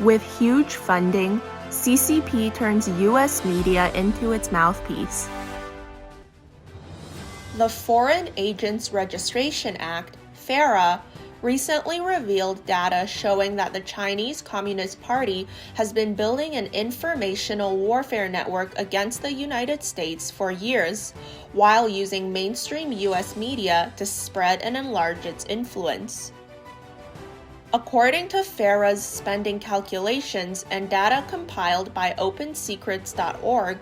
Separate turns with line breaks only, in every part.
With huge funding, CCP turns U.S. media into its mouthpiece. The Foreign Agents Registration Act, FARA, recently revealed data showing that the Chinese Communist Party has been building an informational warfare network against the United States for years, while using mainstream U.S. media to spread and enlarge its influence. According to FARA's spending calculations and data compiled by OpenSecrets.org,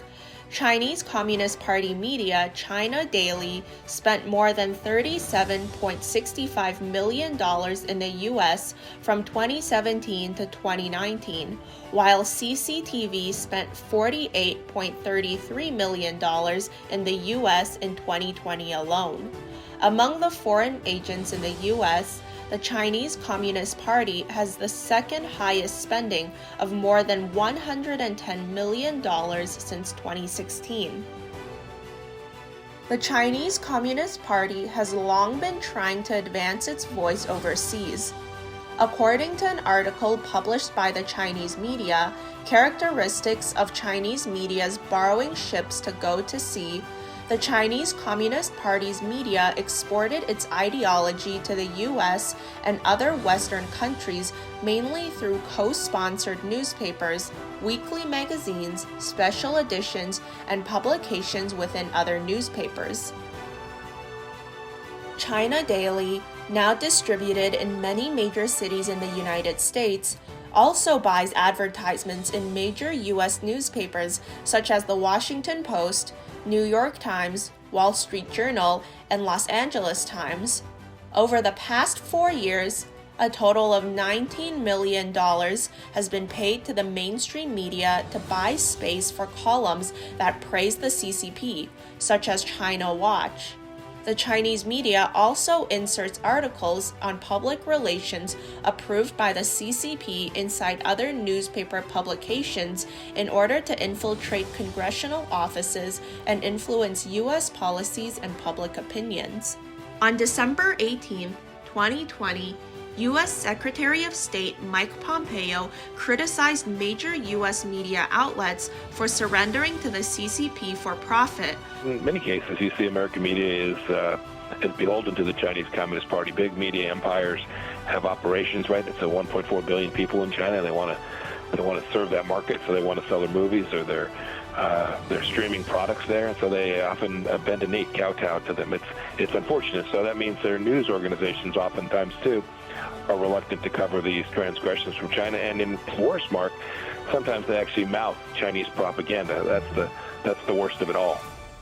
Chinese Communist Party media China Daily spent more than $37.65 million in the U.S. from 2017 to 2019, while CCTV spent $48.33 million in the U.S. in 2020 alone. Among the foreign agents in the U.S., the Chinese Communist Party has the second highest spending of more than $110 million since 2016. The Chinese Communist Party has long been trying to advance its voice overseas. According to an article published by the Chinese media, characteristics of Chinese media's borrowing ships to go to sea, the Chinese Communist Party's media exported its ideology to the U.S. and other Western countries mainly through co-sponsored newspapers, weekly magazines, special editions, and publications within other newspapers. China Daily, now distributed in many major cities in the United States, also buys advertisements in major U.S. newspapers such as the Washington Post, New York Times, Wall Street Journal, and Los Angeles Times. Over the past 4 years, a total of $19 million has been paid to the mainstream media to buy space for columns that praise the CCP, such as China Watch. The Chinese media also inserts articles on public relations approved by the CCP inside other newspaper publications in order to infiltrate congressional offices and influence U.S. policies and public opinions. On December 18, 2020, U.S. Secretary of State Mike Pompeo criticized major U.S. media outlets for surrendering to the CCP for profit.
In many cases, you see American media is beholden to the Chinese Communist Party. Big media empires have operations, right? It's 1.4 billion people in China. They want to serve that market, so they want to sell their movies or their streaming products there, and so they often bend a knee, kowtow to them. It's unfortunate. So that means their news organizations oftentimes too are reluctant to cover these transgressions from China, and in worse, Mark, sometimes they actually mouth Chinese propaganda. That's the worst of it all.